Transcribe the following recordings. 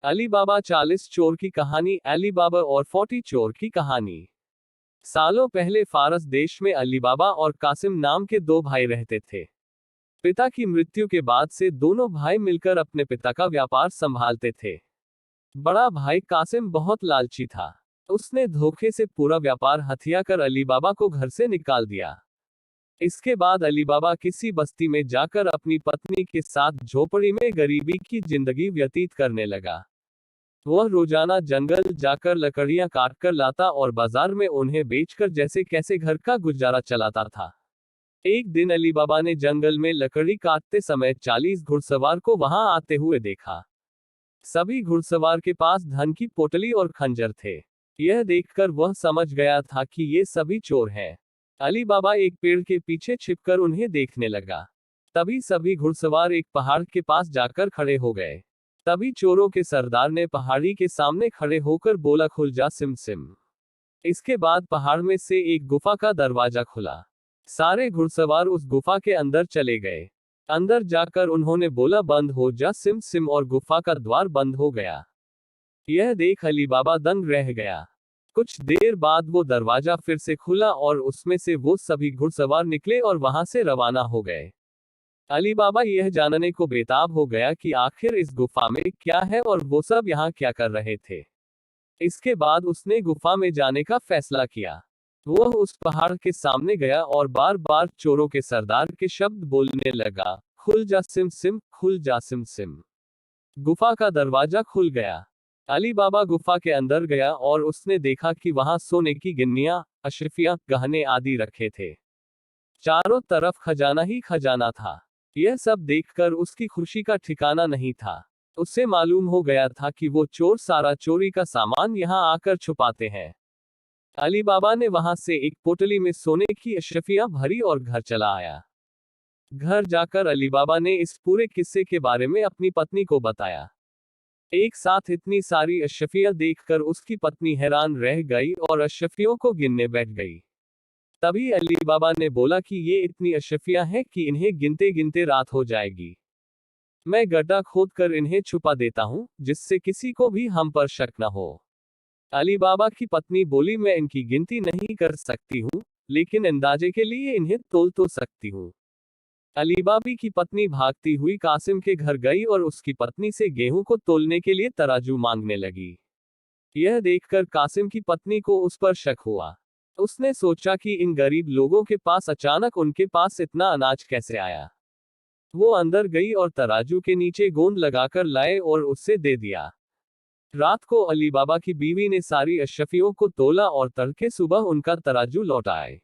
अली बाबा 40 चोर की कहानी। अली बाबा और 40 चोर की कहानी। सालों पहले फारस देश में अली बाबा और कासिम नाम के दो भाई रहते थे। पिता की मृत्यु के बाद से दोनों भाई मिलकर अपने पिता का व्यापार संभालते थे। बड़ा भाई कासिम बहुत लालची था। उसने धोखे से पूरा व्यापार हथिया कर अली बाबा को घर से निकाल दिया। इसके बाद अली बाबा किसी बस्ती में जाकर अपनी पत्नी के साथ झोपड़ी में गरीबी की जिंदगी व्यतीत करने लगा। वह रोजाना जंगल जाकर लकड़ियां काटकर लाता और बाजार में उन्हें बेचकर जैसे कैसे घर का गुजारा चलाता था। एक दिन अली बाबा ने जंगल में लकड़ी काटते समय 40 घुड़सवार को वहां आते हुए देखा। सभी घुड़सवार के पास धन की पोटली और खंजर थे। यह देखकर वह समझ गया था कि ये सभी चोर हैं। अली बाबा एक पेड़ के पीछे छिपकर उन्हें देखने लगा। तभी सभी घुड़सवार एक पहाड़ के पास जाकर खड़े हो गए। तभी चोरों के सरदार ने पहाड़ी के सामने खड़े होकर बोला, खुल जा सिम सिम। इसके बाद पहाड़ में से एक गुफा का दरवाजा खुला। सारे घुड़सवार उस गुफा के अंदर चले गए। अंदर जाकर उन्होंने बोला, बंद हो जा सिम सिम, और गुफा का द्वार बंद हो गया। यह देख अली बाबा दंग रह गया। कुछ देर बाद वो दरवाजा फिर से खुला और उसमें से वो सभी घुड़सवार निकले और वहां से रवाना हो गए। अली बाबा यह जानने को बेताब हो गया कि आखिर इस गुफा में क्या है और वो सब यहाँ क्या कर रहे थे। इसके बाद उसने गुफा में जाने का फैसला किया। वह उस पहाड़ के सामने गया और बार बार चोरों के सरदार के शब्द बोलने लगा, खुल जा सिम सिम, खुल जा सिम सिम। गुफा का दरवाजा खुल गया। अली बाबा गुफा के अंदर गया और उसने देखा कि वहां सोने की गिन्नियां, अशरफियां, गहने आदि रखे थे। चारों तरफ खजाना ही खजाना था। यह सब देखकर उसकी खुशी का ठिकाना नहीं था। उससे मालूम हो गया था कि वो चोर सारा चोरी का सामान यहाँ आकर छुपाते हैं। अली बाबा ने वहां से एक पोटली में सोने की अशरफियां भरी और घर चला आया। घर जाकर अली बाबा ने इस पूरे किस्से के बारे में अपनी पत्नी को बताया। एक साथ इतनी सारी अशरफियां देखकर उसकी पत्नी हैरान रह गई और अशरफियों को गिनने बैठ गई। तभी अली बाबा ने बोला कि ये इतनी अशरफियां हैं कि इन्हें गिनते गिनते रात हो जाएगी। मैं गड्ढा खोद कर इन्हें छुपा देता हूँ, जिससे किसी को भी हम पर शक न हो। अली बाबा की पत्नी बोली, मैं इनकी गिनती नहीं कर सकती हूँ, लेकिन अंदाजे के लिए इन्हें तोल तो सकती हूँ। अली बाबा की पत्नी भागती हुई कासिम के घर गई और उसकी पत्नी से गेहूं को तोलने के लिए तराजू मांगने लगी। यह देखकर कासिम की पत्नी को उस पर शक हुआ। उसने सोचा कि इन गरीब लोगों के पास अचानक उनके पास इतना अनाज कैसे आया। वो अंदर गई और तराजू के नीचे गोंद लगाकर लाए और उससे दे दिया। रात को अली बाबा की बीवी ने सारी अशरफियों को तोला और तड़के सुबह उनका तराजू लौटाए।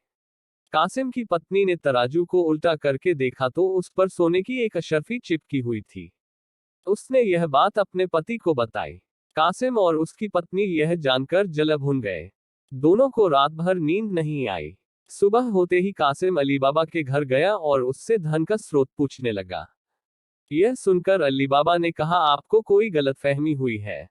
कासिम की पत्नी ने तराजू को उल्टा करके देखा तो उस पर सोने की एक अशरफी चिपकी हुई थी। उसने यह बात अपने पति को बताई। कासिम और उसकी पत्नी यह जानकर जल भुन गए। दोनों को रात भर नींद नहीं आई। सुबह होते ही कासिम अली बाबा के घर गया और उससे धन का स्रोत पूछने लगा। यह सुनकर अली बाबा ने कहा, आपको कोई गलतफहमी हुई है।